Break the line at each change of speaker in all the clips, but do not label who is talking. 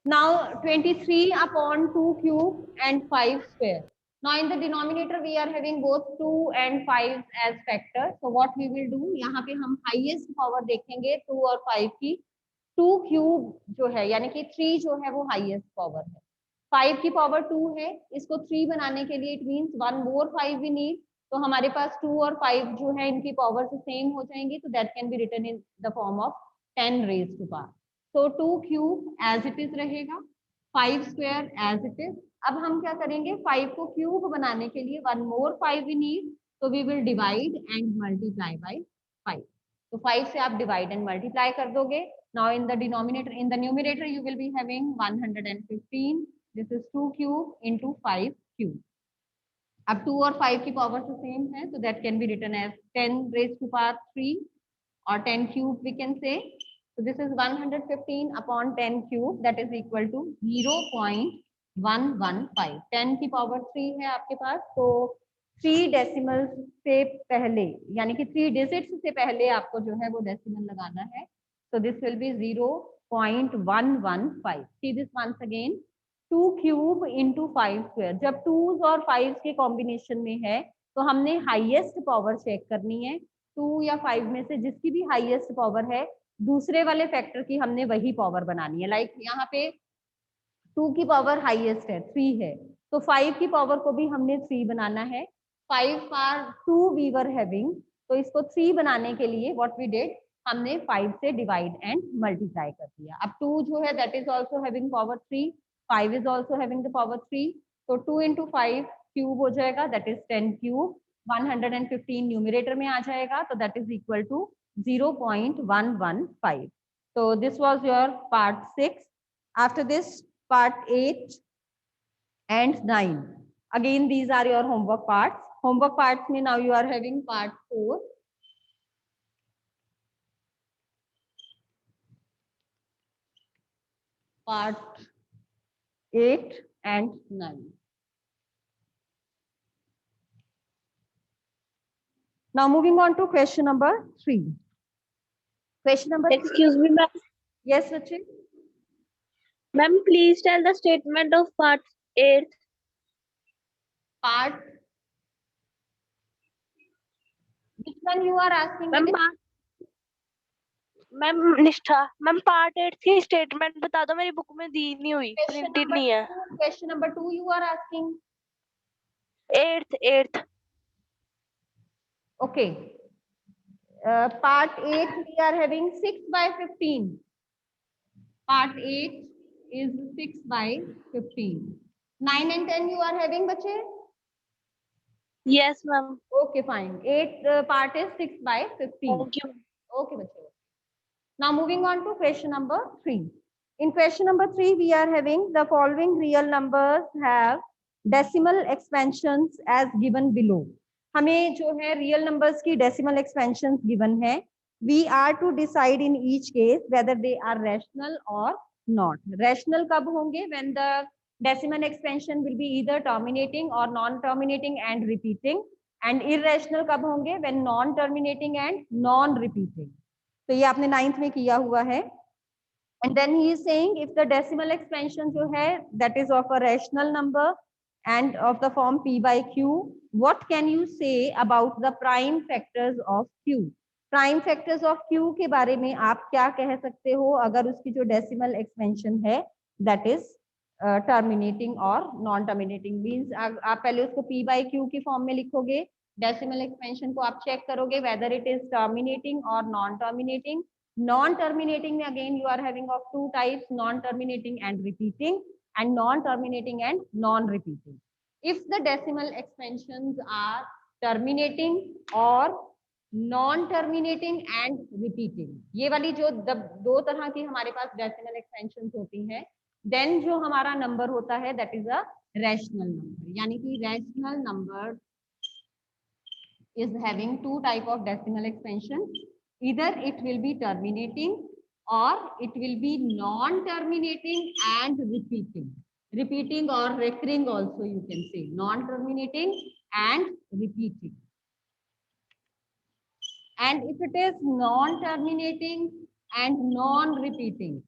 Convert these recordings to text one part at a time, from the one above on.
Now 23 upon 2 cube and 5 square. Now in the denominator we are having both 2 and 5 as factors. So what we will do, यहाँ पे हम highest power देखेंगे 2 और 5 की. 2 cube जो है यानी कि 3 जो है वो highest power है. 5 की power 2 है. इसको 3 बनाने के लिए it means one more 5 we need. तो हमारे पास 2 और 5 जो है इनकी पावर से सेम हो जाएंगी. तो that can be written in the form of 10 raised to power. तो 2 क्यूब एज इट इज रहेगा, 5 स्क्वायर एज इट इज. अब हम क्या करेंगे, 5 को क्यूब बनाने के लिए वन मोर 5 वी नीड. तो we will divide and multiply by 5. तो 5 से आप डिवाइड एंड मल्टीप्लाई कर दोगे. Now in the denominator, in the numerator you will be having 115. This is 2 cube into 5 cube. अब 2 और 5 की पावर से सेम है, तो that can be written as 10 raise to power 3 or 10 cube we can say. So this is 115 upon 10 cube, that is equal to 0.115. 10 की power 3 है आपके पास, तो 3 डेसिमल से पहले यानी कि 3 डिजिट्स से पहले आपको जो है वो डेसिमल लगाना है. So this will be 0.115. See this once again. 2 cube into 5 square. जब 2s और 5s के कॉम्बिनेशन में है तो हमने हाईएस्ट पावर चेक करनी है. 2 या 5 में से जिसकी भी हाईएस्ट पावर है, दूसरे वाले फैक्टर की हमने वही पावर बनानी है. लाइक यहाँ पे 2 की पावर हाईएस्ट है, 3 है, तो 5 की पावर को भी हमने 3 बनाना है. 5 पार 2 वी वर हैविंग, तो इसको 3 बनाने के लिए व्हाट वी डिड, हमने 5 से डिवाइड एंड मल्टीप्लाई कर दिया. अब 2 जो है that is also having power 3, 5 is also having the power 3. तो 2 इंटू 5 क्यूब हो जाएगा, दैट इज 10 क्यूब. 115 न्यूमरेटर में आ जाएगा, तो that is equal to 0.115. So this was your part 6. After this, part 8 and 9. Again, these are your homework parts. Homework parts में now you are having part 4. Part 8 and 9. Now moving on to question number 3. Question number 3.
Excuse me, ma'am.
Yes, Rachel.
Ma'am, please tell the statement of part 8.
Part. Which one you are asking?
Ma'am निष्ठा ma'am part 8 की statement बता दो, मेरी book में दी नहीं हुई, printed नहीं है.
Question number 2 you are asking.
8th.
Okay. Part 8 we are having 6 by 15. Part 8 is 6 by 15. 9 and 10 you are having, bache?
Yes, ma'am.
Okay, fine. 8 part is 6 by 15.
Thank you.
Okay, bache. Now moving on to question number 3. In question number 3 we are having the following real numbers have decimal expansions as given below. हमें जो है real numbers की decimal expansion given है. We are to decide in each case whether they are rational और not. Rational कब होंगे? When the decimal expansion will be either terminating और non terminating and repeating. And irrational कब होंगे? When non terminating and non repeating. तो ये आपने 9th में किया हुआ है. And then he is saying if the decimal expansion जो है that is of a rational number and of the form p by q, what can you say about the prime factors of q? prime factors of q के बारे में आप क्या कह सकते हो अगर उसकी जो डेसिमल एक्सपेंशन है that is terminating और non terminating means आप पहले उसको p by q की फॉर्म में लिखोगे. डेसिमल एक्सपेंशन को आप चेक करोगे whether it is terminating और non terminating. non terminating में again you are having of two types, non terminating and repeating, and non-terminating and non-repeating. If the decimal expansions are terminating or non-terminating and repeating, ये वाली जो दो तरह की हमारे पास decimal expansions होती हैं, then जो हमारा नंबर होता है that is a rational number. यानी कि rational number is having two type of decimal expansion. Either it will be terminating or it will be non-terminating and repeating. Repeating or recurring also you can say. Non-terminating and repeating. And if it is non-terminating and non-repeating,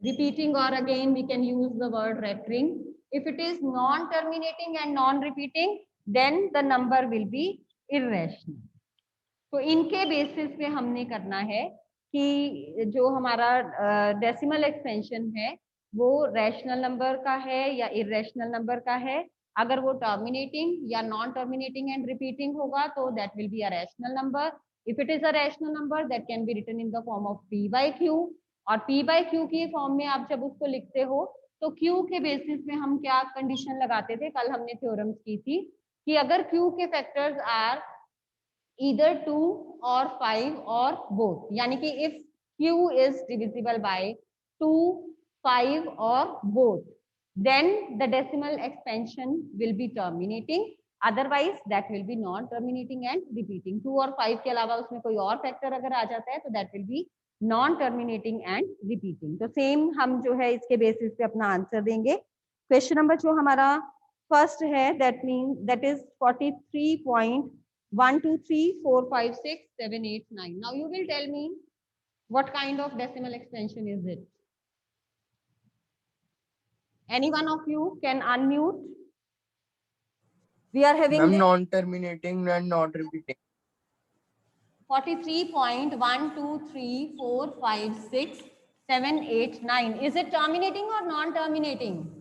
repeating, or again we can use the word recurring. If it is non-terminating and non-repeating, then the number will be irrational. तो इनके basis पे हमने करना है कि जो हमारा decimal expansion है वो रैशनल नंबर का है या इरेशनल नंबर का है. अगर वो टर्मिनेटिंग या नॉन टर्मिनेटिंग एंड रिपीटिंग होगा तो that will be a rational number. If it is a rational number that can be written in the form of p by q. और p बाय q की form में आप जब उसको लिखते हो तो q के बेसिस पे हम क्या कंडीशन लगाते थे, कल हमने थ्योरम्स की थी कि अगर q के factors are either 2 or 5 or both, यानी कि if q is divisible by 2, 5 or both, then the decimal expansion will be terminating, otherwise that will be non terminating and repeating. 2 और 5 के अलावा उसमें कोई और फैक्टर अगर आ जाता है तो that will be non terminating and repeating. तो सेम हम जो है इसके बेसिस पे अपना आंसर देंगे. क्वेश्चन नंबर जो हमारा फर्स्ट है that is 43.1 2 3 4 5 6 7 8 9. Now you will tell me what kind of decimal expansion is it. Any one of you can unmute. We are having
non-terminating and not repeating.
43.1 2 3 4 5 6 7 8 9. Is it terminating or non-terminating?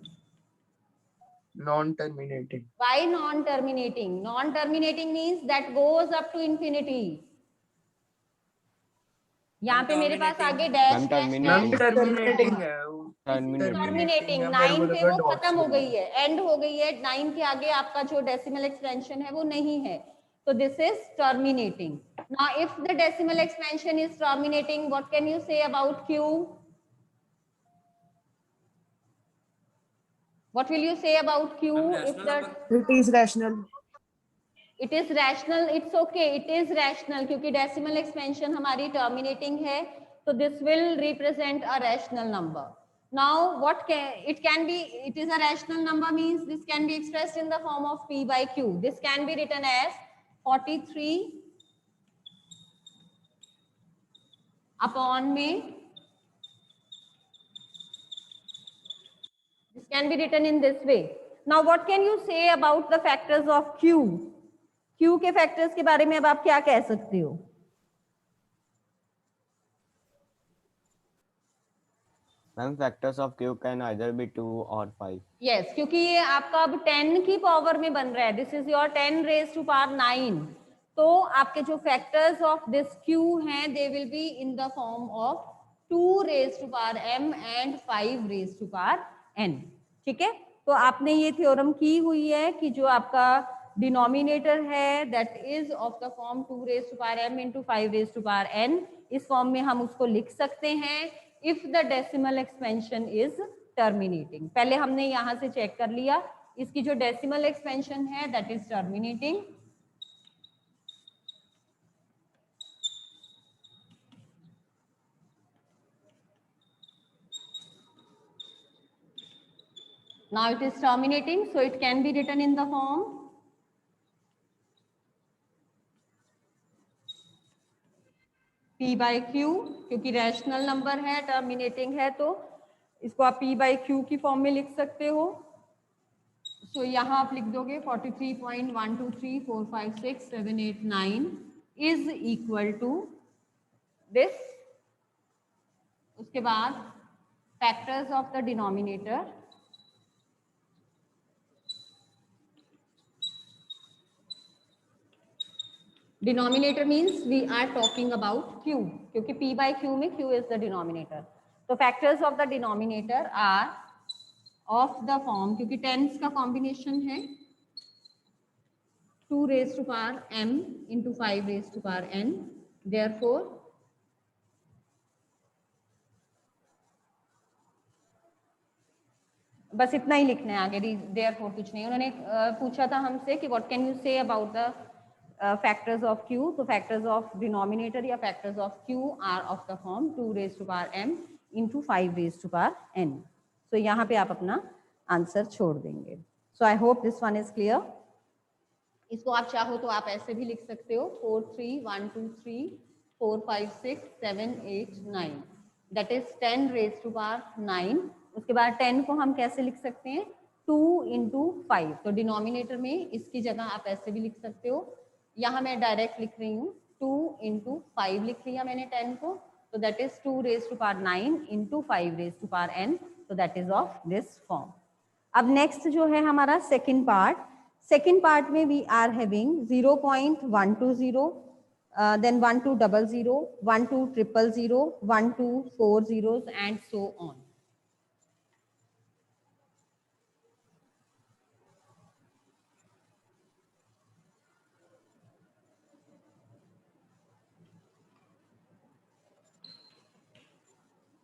Non-terminating.
Why non-terminating? Non-terminating means that goes up to infinity. यहाँ पे मेरे पास आगे dash
terminating है.
Terminating 9 पे वो खत्म हो गई है, एंड हो गई है. 9 के आगे आपका जो डेसिमल एक्सपेंशन है वो नहीं है, तो this is terminating. Now if the decimal expansion is terminating, what can you say about q? What will you say about q? If
It is rational.
It is rational, it's okay, it is rational क्योंकि decimal expansion हमारी terminating है, तो this will represent a rational number. Now what can it can be, it is a rational number means this can be expressed in the form of p by q. This can be written as 43 upon में. This can be written in this way. Now what can you say about the factors of q? q के factors के बारे में अब आप क्या कह सकते हो?
Ma'am factors of q can either be 2 और 5.
यस, क्योंकि ये आपका अब 10 की पावर में बन रहा है. This is your 10 raise to power 9. तो आपके जो फैक्टर्स ऑफ दिस q हैं they will be in the form of 2 raise to power m and 5 raise to power n. ठीक है, तो आपने ये थ्योरम की हुई है कि जो आपका डिनोमिनेटर है that is of the form 2 raise to power m into 5 raise to power n. इस फॉर्म में हम उसको लिख सकते हैं if the decimal expansion is terminating. पहले हमने यहां से चेक कर लिया, इसकी जो डेसिमल एक्सपेंशन है that is terminating. Now it is terminating, so it can be written in the form p by q. क्योंकि रैशनल नंबर है, टर्मिनेटिंग है, तो इसको आप p by q की फॉर्म में लिख सकते हो. सो यहाँ आप लिख दोगे 43.123456789 इज इक्वल टू दिस. उसके बाद factors of the denominator. Denominator means we are talking about q, क्योंकि p by q में q इज द डिनोमिनेटर. तो factors of the denominator are of the form, क्योंकि टेंस का combination है 2 raise to power m into 5 raise to power n. Therefore बस इतना ही लिखना है, आगे देयरफॉर कुछ नहीं. उन्होंने पूछा था हमसे कि what can you say about the factors of q. तो फैक्टर्स ऑफ डिनोमिनेटर या factors of q are of the form 2 raise to power m into 5 raise to power n. तो यहाँ पे आप अपना आंसर छोड़ देंगे. So I hope this one is clear. इसको आप चाहो तो आप ऐसे भी लिख सकते हो 4 3 1 2 3 4 5 6 7 8 9. That is 10 raise to power 9। उसके बाद 10 को हम कैसे लिख सकते हैं, 2 इंटू 5। तो डिनोमिनेटर में इसकी जगह आप ऐसे भी लिख सकते हो, यहाँ मैं डायरेक्ट लिख रही हूँ 2 इंटू 5 लिख लिया मैंने 10 को, तो that is 2 raise to power 9 into 5 raise to power n, तो that is of this form. अब नेक्स्ट जो है हमारा सेकेंड पार्ट में we are having 0.120, then 1200, 12000, 1240 and so on.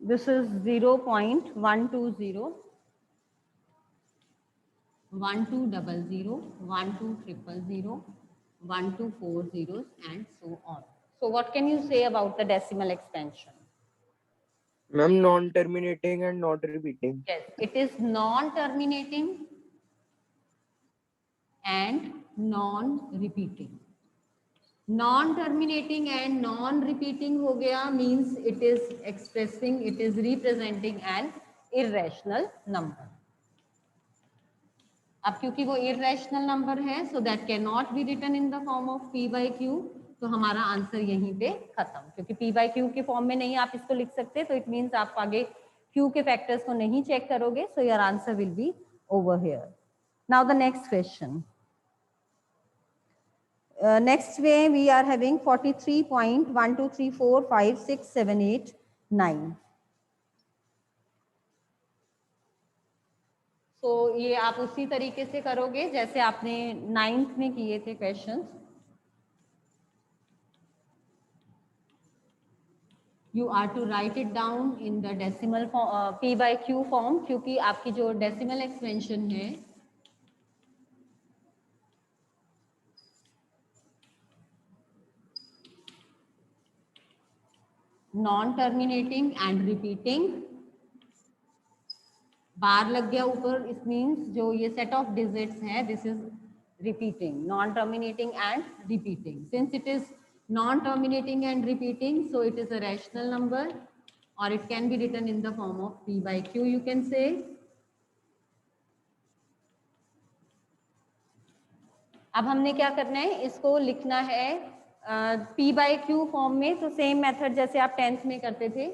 This is 0.120, 1200, 1200, 1240 and so on. So what can you say about the decimal expansion?
Ma'am, non-terminating and not repeating.
Yes, it is non-terminating and non-repeating. Non-terminating and non-repeating हो गया means it is expressing, it is representing an irrational number. अब क्योंकि वो irrational number है, so that cannot be written in the form of p by q, तो हमारा answer यहीं पे खत्म, क्योंकि p by q के फॉर्म में नहीं आप इसको लिख सकते, तो इट मीन्स आप आगे q के फैक्टर्स को नहीं चेक करोगे, so your answer will be over here. Now the next question. Next way we are having 43.123456789. So ये आप उसी तरीके से करोगे जैसे आपने 9th में किए थे questions. You are to write it down in the decimal form, p by q form, क्योंकि आपकी जो decimal expansion है non-terminating and repeating, बार लग गया ऊपर, इट मीन्स जो ये सेट ऑफ डिजिट्स है this is repeating, non terminating and repeating. Since it is non terminating and repeating, so it is a rational number और it can be written in the form of p by q, you can say. अब हमने क्या करना है, इसको लिखना है p by q form में. तो सेम मेथड जैसे आप 10th में करते थे,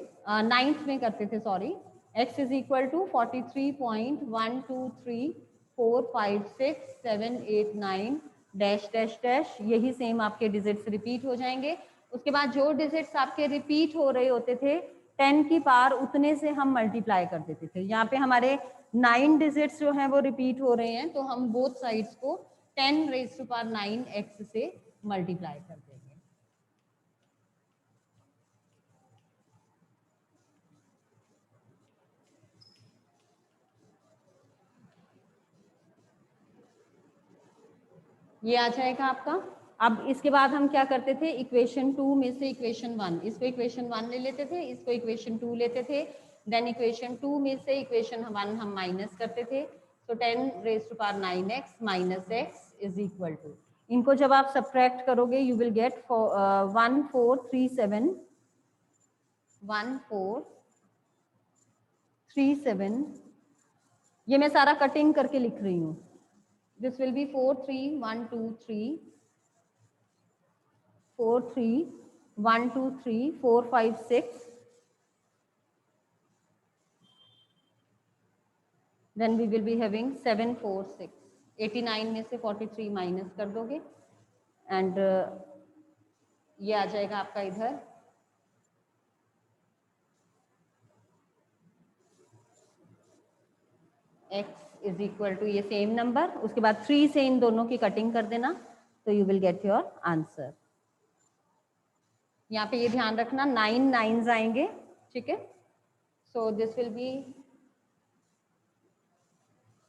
9th में करते थे, sorry. x is equal to 43.123456789 dash dash dash, यही सेम आपके डिजिट्स रिपीट हो जाएंगे. उसके बाद जो डिजिट्स आपके रिपीट हो रहे होते थे 10 की पार, उतने से हम मल्टीप्लाई कर देते थे. यहाँ पे हमारे 9 डिजिट्स जो हैं वो रिपीट हो रहे हैं, तो हम बोथ साइड्स को 10 रेज़ टू पावर 9x से मल्टीप्लाई कर देंगे. ये आ जाएगा आपका. अब इसके बाद हम क्या करते थे, इक्वेशन 2 में से इक्वेशन 1, इसको इक्वेशन 1 ले लेते थे, इसको इक्वेशन 2 लेते थे, देन इक्वेशन 2 में से इक्वेशन 1 हम माइनस करते थे. तो 10 raise to power 9x minus x is equal to, इनको जब आप सब्ट्रैक्ट करोगे यू विल गेट 1437. ये मैं सारा कटिंग करके लिख रही हूँ. This will be 43123 then we will be having 746. 89 में से 43 माइनस कर दोगे एंड ये आ जाएगा आपका इधर x इज इक्वल टू ये सेम नंबर, उसके बाद 3 से इन दोनों की कटिंग कर देना, तो you will get your answer. यहाँ पे ये ध्यान रखना 9 9s आएंगे, ठीक है. So this will be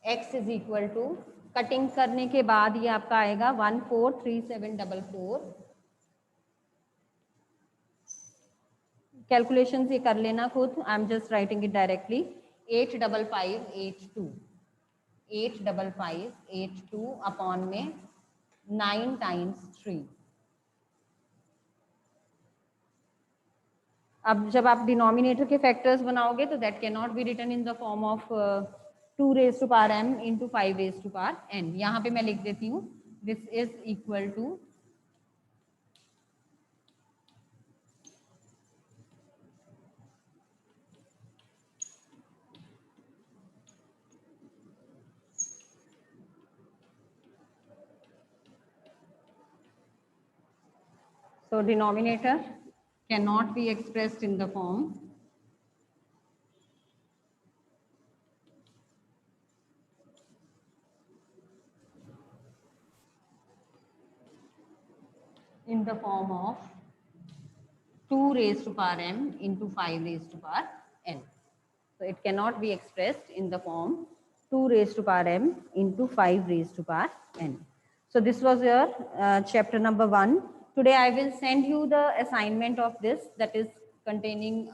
x is equal to, cutting करने के बाद ये आपका आएगा 143744. कैलकुलेशन ये कर लेना खुद, I am just writing it directly. 85582 upon में 9 टाइम्स 3. अब जब आप डिनोमिनेटर के फैक्टर्स बनाओगे तो that can not be written in the form of 2 raise to power m into 5 raise to power n. यहाँ पे मैं लिख देती हूँ this is equal to so denominator cannot be expressed in the form of 2 raised to power m into 5 raised to power n. So it cannot be expressed in the form 2 raised to power m into 5 raised to power n. So this was your chapter number 1. Today I will send you the assignment of this, that is containing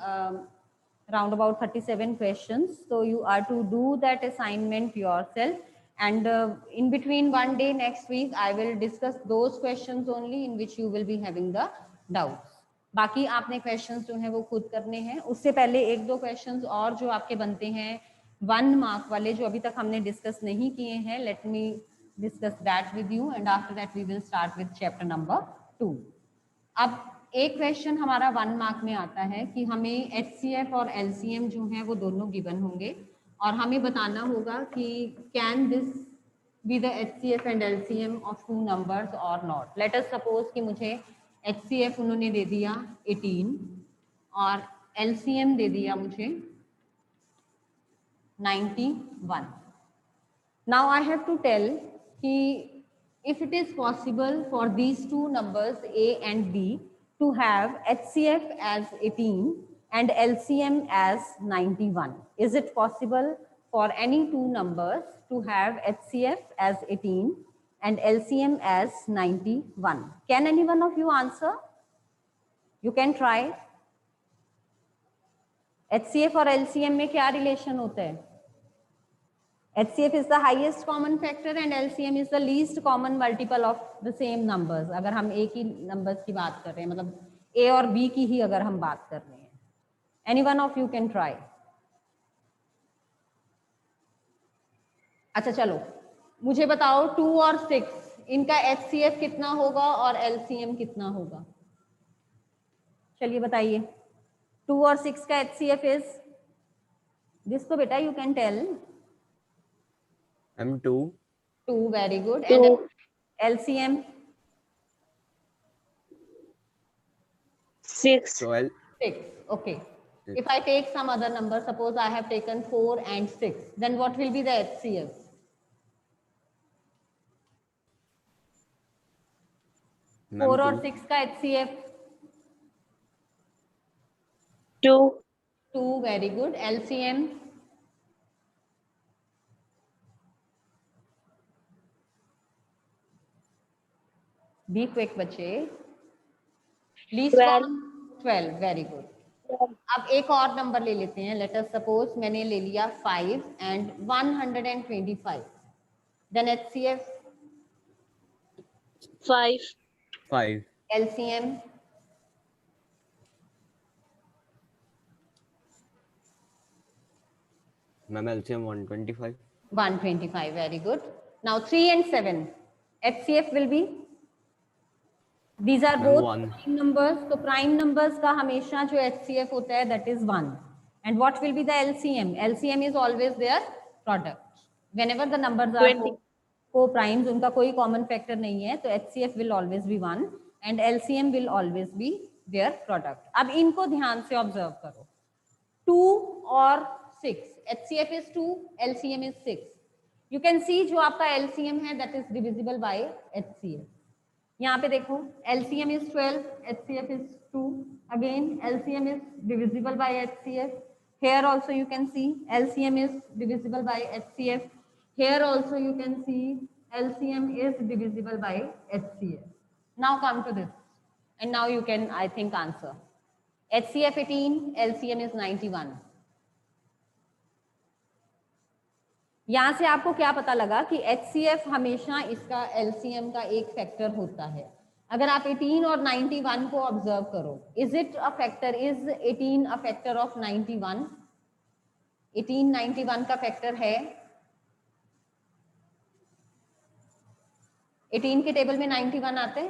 round about 37 questions. So you are to do that assignment yourself, and in between one day next week I will discuss those questions only in which you will be having the doubts. बाकी आपने questions जो हैं वो खुद करने हैं. उससे पहले एक दो क्वेश्चंस और जो आपके बनते हैं 1 मार्क वाले जो अभी तक हमने डिस्कस नहीं किए हैं, let me discuss that with you and after that we will start with chapter number 2. अब एक क्वेश्चन हमारा 1 मार्क में आता है कि हमें HCF और LCM जो हैं वो दोनों गिवन होंगे और हमें बताना होगा कि can this be the HCF and LCM of 2 numbers और नॉट. लेट अस सपोज कि मुझे HCF उन्होंने दे दिया 18 और LCM दे दिया मुझे 91. Now I have to tell कि if it is possible for these two numbers A and B to have HCF as 18 and LCM as 91. Is it possible for any two numbers to have HCF as 18 and LCM as 91? Can any one of you answer? You can try. HCF और LCM में क्या relation होता है? HCF is the highest common factor and LCM is the least common multiple of the same numbers. अगर हम एक ही numbers की बात कर रहे हैं, मतलब A और B की ही अगर हम बात कर रहे हैं. Any one of you can try. अच्छा चलो, मुझे बताओ 2 और 6 इनका HCF कितना होगा और LCM कितना होगा? चलिए बताइए. 2 और 6 का HCF is this तो बेटा you can tell.
M2.
2, very good.
2.
And LCM?
6.
So
6. Okay.
Six.
If I take some other number, suppose I have taken 4 and 6, then what will be the HCF?
Ma'am,
4 और
2.
6 का HCF?
2.
2, very good. LCM? Be quick बच्चे. Least
12.
12, very good. अब एक और number ले लेते हैं. Let us suppose मैंने ले लिया 5 and 125. Then HCF?
5.
5.
LCM?
Ma'am, LCM 125.
125, very good. Now 3 and 7. HCF will be? These are
Ma'am,
both
1.
prime numbers. तो prime numbers का हमेशा जो HCF होता है that is 1. And what will be the LCM? LCM is always their product. Whenever the numbers are
20.
co-primes, उनका कोई common factor नहीं है, तो HCF will always be 1 and LCM will always be their product. अब इनको ध्यान से observe करो. 2 और 6. HCF is 2, LCM is 6. You can see जो आपका LCM है that is divisible by HCF. यहाँ पे देखो LCM is 12, HCF is 2. Again LCM is divisible by HCF. Here also you can see LCM is divisible by HCF. Here also you can see LCM is divisible by HCF. Now come to this, and now you can, I think, answer. HCF 18, LCM is 91. यहाँ से आपको क्या पता लगा कि HCF हमेशा इसका LCM का एक फैक्टर होता है. अगर आप 18 और 91 को ऑब्जर्व करो, is it a factor, is 18 a factor of 91? 18 91 का फैक्टर है? 18 के टेबल में 91 आते हैं?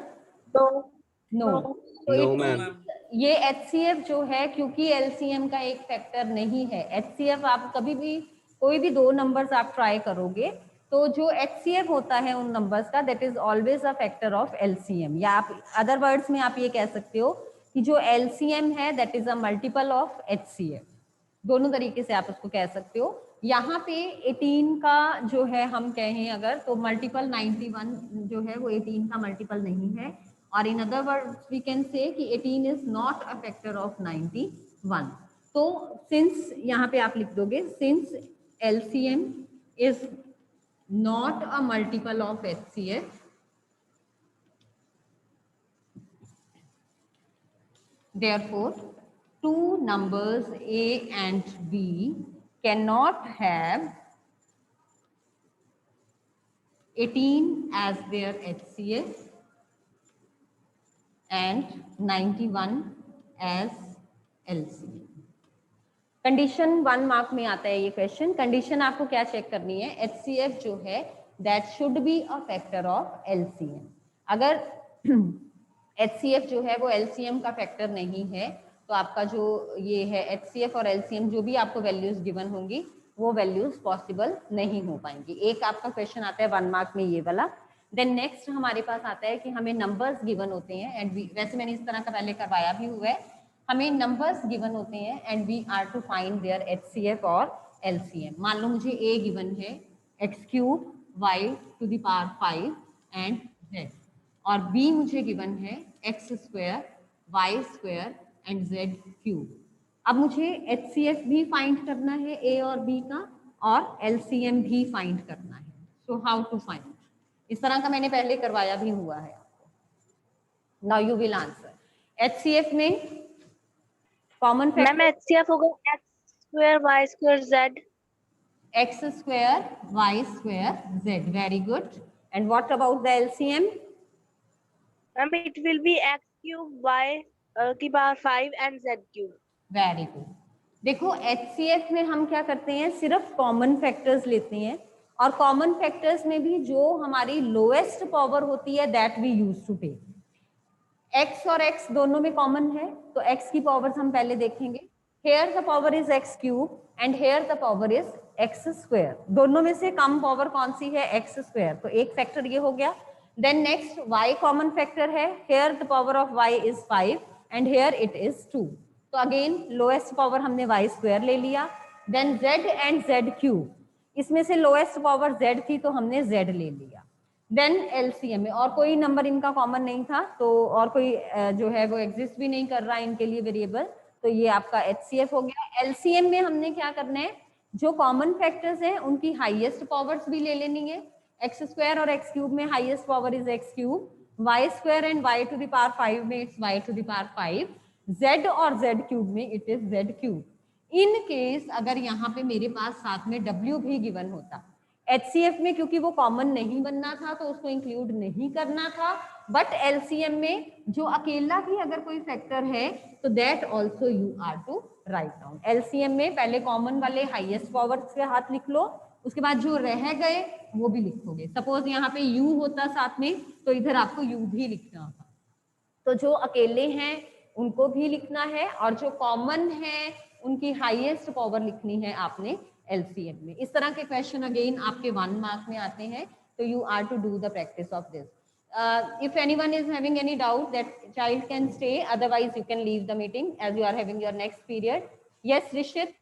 नो। तो
No,
it
ma'am.
means ये HCF जो है, क्योंकि LCM का एक फैक्टर नहीं है, HCF आप कभी भी कोई भी दो नंबर्स आप ट्राई करोगे तो जो HCF होता है उन नंबर्स का, that is always a factor of LCM, या आप अदर वर्ड्स में आप ये कह सकते हो कि जो LCM है that is a multiple of HCF। दोनों तरीके से आप उसको कह सकते हो। यहाँ पे 18 का जो है हम कहें अगर, तो मल्टीपल 91 जो है वो 18 का मल्टीपल नहीं है, और in other words we can say कि 18 is not a factor of 91। तो सिंस यहाँ पे आप लिख दोगे, since LCM is not a multiple of HCF, therefore two numbers A and B cannot have 18 as their HCF and 91 as LCM। Condition 1 mark में आता है ये क्वेश्चन। कंडीशन आपको क्या चेक करनी है, HCF जो है that should be a factor of LCM। अगर HCF जो है वो LCM का फैक्टर नहीं है तो आपका जो ये है HCF और LCM जो भी आपको वैल्यूज गिवन होंगी वो वैल्यूज पॉसिबल नहीं हो पाएंगी। एक आपका क्वेश्चन आता है 1 मार्क में ये वाला। देन नेक्स्ट हमारे पास आता है कि हमें नंबर्स गिवन होते हैं एंड वैसे मैंने इस तरह का पहले करवाया भी हुआ है, हमें नंबर्स गिवन होते हैं and we are to find their HCF और LCM। मान लो मुझे A गिवन है x³ y to the power 5 and z, और B मुझे गिवन है x² y² एंड z³। अब मुझे HCF भी फाइंड करना है A और B का, और LCM भी फाइंड करना है। सो हाउ टू फाइंड, इस तरह का मैंने पहले करवाया भी हुआ है आपको। Now you will answer. HCF में कॉमन
मैम
फैक्टर
HCF होगा x² y² z।
x² y² z, very good. And what about the LCM?
Ma'am it will be x³ y की power 5 and z³।
Very good. देखो HCF में हम क्या करते हैं, सिर्फ कॉमन फैक्टर्स लेते हैं, और कॉमन फैक्टर्स में भी जो हमारी लोएस्ट पावर होती है that we use to take. x और x दोनों में कॉमन है तो x की पावर्स हम पहले देखेंगे। Here the power is x³ and here the power is x²। दोनों में से कम पावर कौन सी है, x², तो एक फैक्टर ये हो गया। Then next y common factor है, here the power of y is 5 and here it is 2, तो अगेन लोएस्ट पावर हमने y² ले लिया। देन z एंड z³, इसमें से लोएस्ट पावर z थी तो हमने z ले लिया। देन LCM में और कोई नंबर इनका कॉमन नहीं था, तो और कोई जो है वो एग्जिस्ट भी नहीं कर रहा है इनके लिए वेरिएबल, तो ये आपका HCF हो गया। LCM में हमने क्या करना है, जो कॉमन फैक्टर्स हैं उनकी हाईएस्ट पावर्स भी ले लेनी है। x² और x³ में highest power is x³, y² and y to the power 5 में it's y to the power 5, z और z³ में it is z³। In case अगर यहाँ पे मेरे पास साथ में w भी गिवन होता, HCF में क्योंकि वो कॉमन नहीं बनना था तो उसको इंक्लूड नहीं करना था, बट LCM में जो अकेला भी अगर कोई फैक्टर है तो that also you are to write down. LCM में पहले कॉमन वाले हाईएस्ट पावर्स के हाथ लिख लो, उसके बाद जो रह गए वो भी लिखोगे। सपोज यहाँ पे U होता साथ में तो इधर आपको U भी लिखना होता, तो जो अकेले हैं उनको भी लिखना है और जो कॉमन है उनकी हाईएस्ट पावर लिखनी है आपने LCM में। इस तरह के क्वेश्चन अगेन आपके 1 मार्क में आते हैं, तो you are to do the practice of this. If anyone is having any doubt, that child can stay, otherwise you can leave the meeting as you are having your next period. Yes, Rishit?